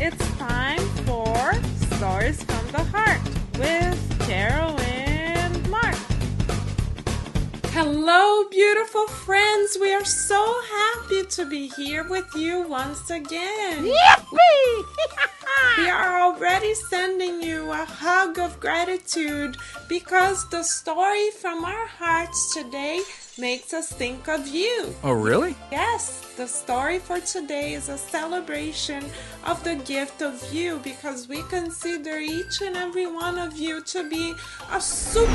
it's time for Stories from the Heart with Carol and Mark. Hello, beautiful friends. We are so happy to be here with you once again. Yippee! We are already sending you a hug of gratitude because the story from our hearts today makes us think of you. Oh, really? Yes, the story for today is a celebration of the gift of you because we consider each and every one of you to be a super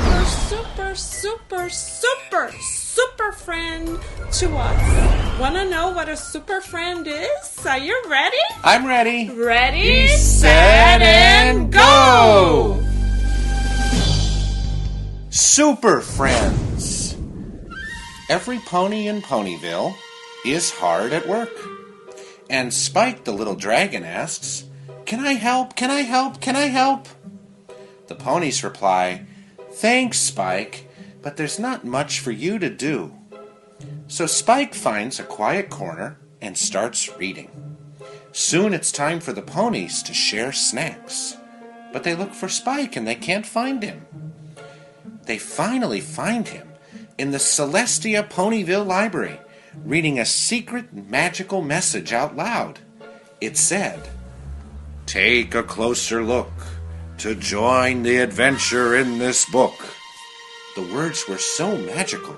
friend to us. Wanna know what a super friend is? Are you ready? I'm ready. Ready, set, and go! Super Friends. Every pony in Ponyville is hard at work. And Spike the little dragon asks, "Can I help? Can I help? Can I help?" The ponies reply, "Thanks, Spike, but there's not much for you to do." So Spike finds a quiet corner and starts reading. Soon it's time for the ponies to share snacks. But they look for Spike and they can't find him. They finally find him in the Celestia Ponyville Library, reading a secret magical message out loud. It said, "Take a closer look to join the adventure in this book." The words were so magical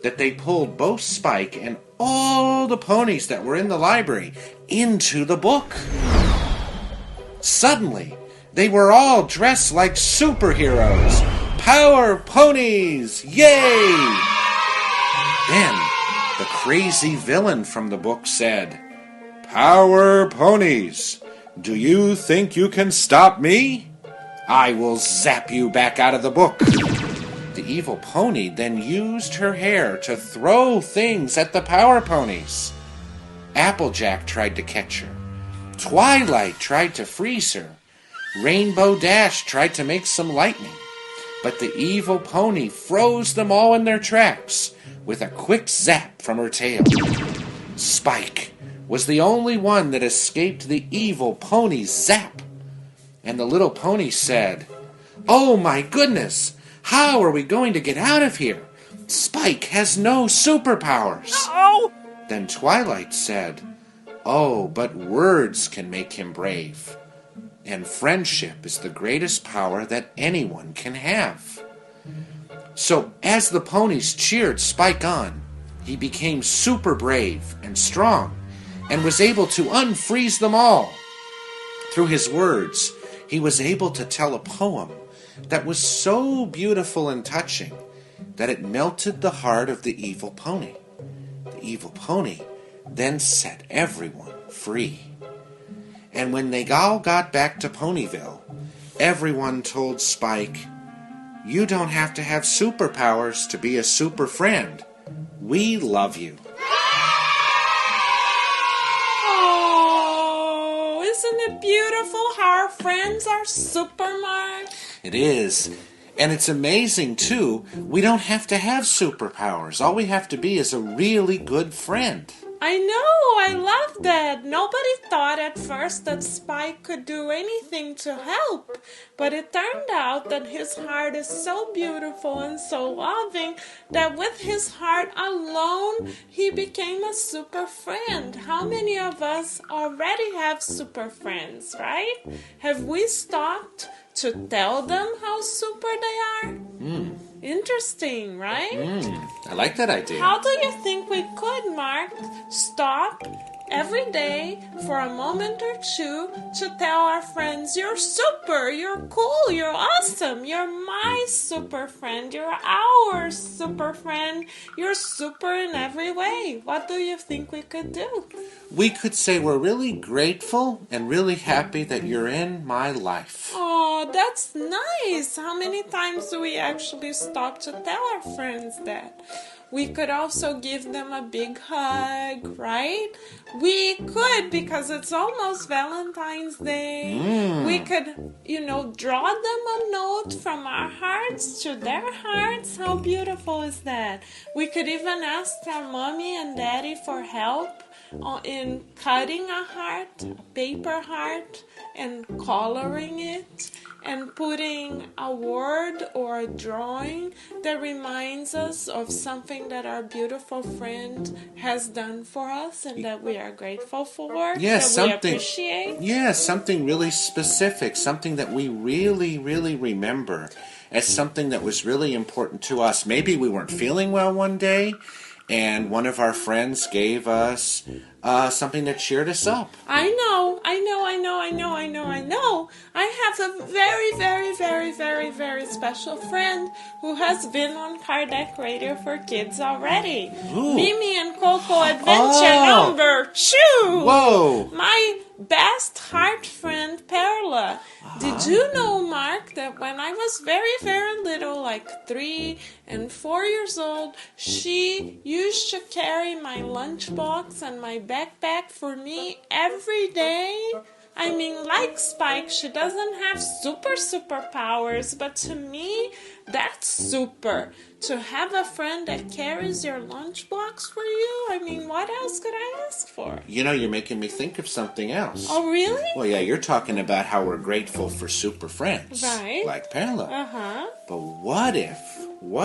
that they pulled both Spike and all the ponies that were in the library into the book. Suddenly, they were all dressed like superheroes. Power ponies! Yay! Then, the crazy villain from the book said, "Power ponies! Do you think you can stop me? I will zap you back out of the book." The evil pony then used her hair to throw things at the power ponies. Applejack tried to catch her. Twilight tried to freeze her. Rainbow Dash tried to make some lightning. But the evil pony froze them all in their tracks with a quick zap from her tail. Spike was the only one that escaped the evil pony's zap. And the little pony said, "Oh my goodness! How are we going to get out of here? Spike has no superpowers." Oh! Then Twilight said, "Oh, but words can make him brave. And friendship is the greatest power that anyone can have." So as the ponies cheered Spike on, he became super brave and strong and was able to unfreeze them all. Through his words, he was able to tell a poem that was so beautiful and touching that it melted the heart of the evil pony. The evil pony then set everyone free. And when they all got back to Ponyville, everyone told Spike, "You don't have to have superpowers to be a super friend. We love you." Oh, isn't it beautiful how our friends are super, Mark? It is. And it's amazing, too. We don't have to have superpowers. All we have to be is a really good friend. I know, I love that. Nobody thought at first that Spike could do anything to help, but it turned out that his heart is so beautiful and so loving that with his heart alone, he became a super friend. How many of us already have super friends, right? Have we stopped to tell them how super they are? Interesting, right? I like that idea. How do you think we could, Mark, stop every day for a moment or two to tell our friends, "You're super, you're cool, you're awesome, you're my super friend, you're our super friend, you're super in every way"? What do you think we could do? We could say we're really grateful and really happy that you're in my life. Oh, that's nice. How many times do we actually stop to tell our friends that? We could also give them a big hug, right? We could, because it's almost Valentine's Day. We could, draw them a note from our hearts to their hearts. How beautiful is that? We could even ask our mommy and daddy for help in cutting a heart, a paper heart, and coloring it, and putting a word or a drawing that reminds us of something that our beautiful friend has done for us and that we are grateful for, Yes, that we something. appreciate. Yeah, something really specific, something that we really, really remember as something that was really important to us. Maybe we weren't feeling well one day, and one of our friends gave us something that cheered us up. I know. I have a very, very, very, very, very special friend who has been on Kardec Radio for Kids already. Ooh. Mimi and Coco Adventure number 2. Whoa! My best heart friend, Perla. Did you know, Mark, that when I was very, very little, like 3 and 4 years old, she used to carry my lunchbox and my backpack for me every day? I mean, like Spike, she doesn't have super powers, but to me, that's super. To have a friend that carries your lunchbox for you, I mean, what else could I ask for? You know, you're making me think of something else. Oh, really? Well, yeah, you're talking about how we're grateful for super friends. Right. Like Perla. Uh-huh. But what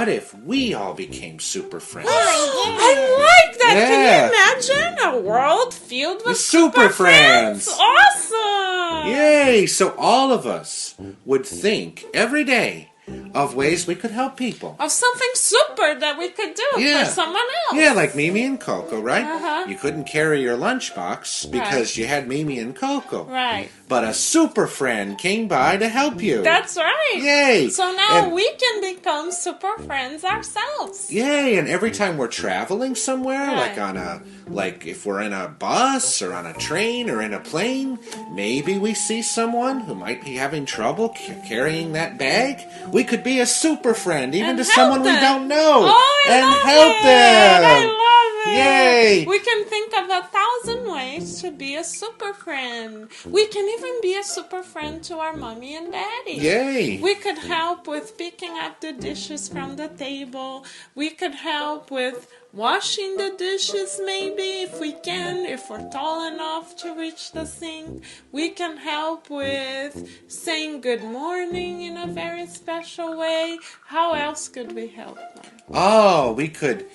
if we all became super friends? I like that. Yeah. Can you imagine a world filled with super friends? Awesome. Yay! So all of us would think every day of ways we could help people. Of something super that we could do for someone else. Yeah, like Mimi and Coco, right? Uh-huh. You couldn't carry your lunchbox because you had Mimi and Coco. Right. But a super friend came by to help you. That's right. Yay! So now And- we can become super friends ourselves. Yay! And every time we're traveling somewhere, Right. like if we're in a bus or on a train or in a plane, maybe we see someone who might be having trouble carrying that bag. We could be a super friend, even And to help someone we them. don't know, Oh, I and love help it. them. I love it. Yay! We can think of 1,000 ways to be a super friend. We can even be a super friend to our mommy and daddy. Yay! We could help with picking up the dishes from the table. We could help with washing the dishes, maybe, if we can, if we're tall enough to reach the sink. We can help with saying good morning in a very special way. How else could we help, Mark? Oh, we could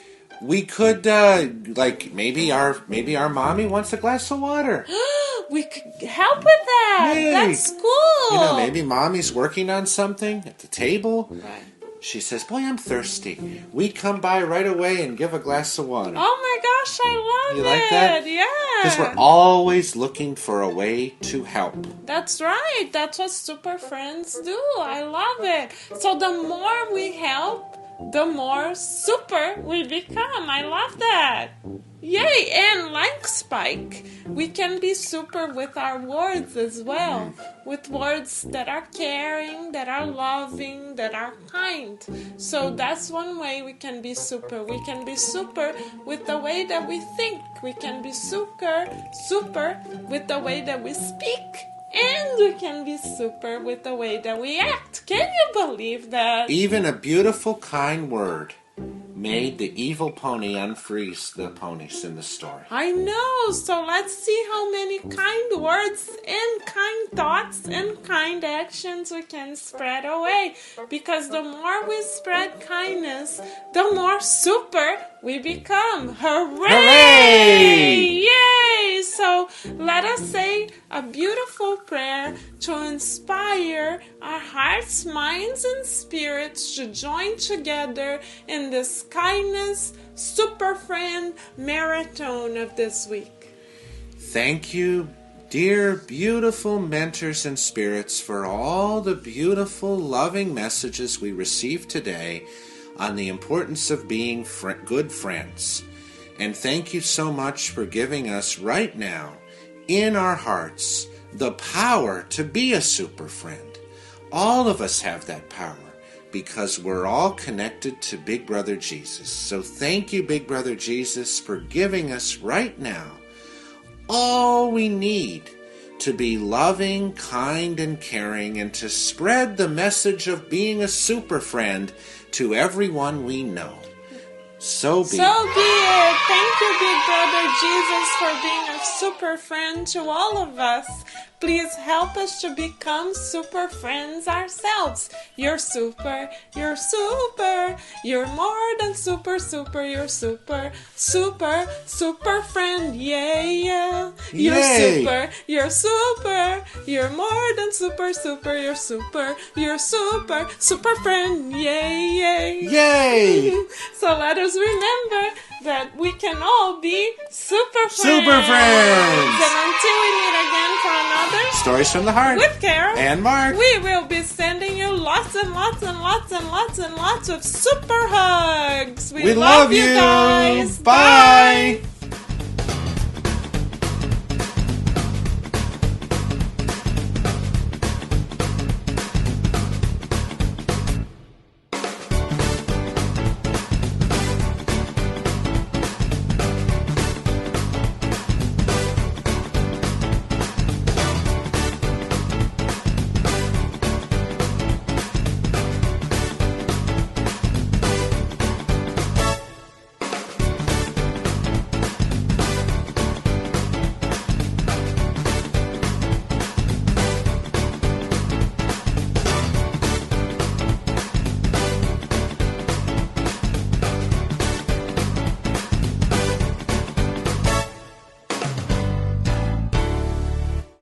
like maybe our mommy wants a glass of water. We could help with that. Yay. That's cool. You know, maybe mommy's working on something at the table. Right. She says, "Boy, I'm thirsty." We come by right away and give a glass of water. Oh my gosh, I love You it. like that? Yeah. Because we're always looking for a way to help. That's right. That's what super friends do. I love it. So the more we help, the more super we become. I love that. Yay! And like Spike, we can be super with our words as well. With words that are caring, that are loving, that are kind. So that's one way we can be super. We can be super with the way that we think. We can be super with the way that we speak. And we can be super with the way that we act. Can you believe that? Even a beautiful, kind word made the evil pony unfreeze the ponies in the story. I know. So let's see how many kind words and kind thoughts and kind actions we can spread away. Because the more we spread kindness, the more super we become. Hooray! Hooray! Yay! So let us say a beautiful prayer to inspire our hearts, minds, and spirits to join together in this kindness super friend marathon of this week. Thank you, dear, beautiful mentors and spirits, for all the beautiful, loving messages we received today on the importance of being good friends. And thank you so much for giving us right now, in our hearts, the power to be a super friend. All of us have that power, because we're all connected to Big Brother Jesus. So thank you, Big Brother Jesus, for giving us right now all we need to be loving, kind, and caring, and to spread the message of being a super friend to everyone we know. So be So it. be it. Thank you, Big Brother Jesus, for being a super friend to all of us. Please help us to become super friends ourselves. You're super, you're super, you're more than super, you're super, super, super friend, yeah. You're Yay. super, you're super, you're more than super, you're super, you're super, super friend, yay. Yay! So let us remember that we can all be super friends. Super friends. And until we meet again for another Stories from the Heart. with Carol And Mark. we will be sending you lots and lots and lots and lots and lots of super hugs. We We love you you. guys. Bye.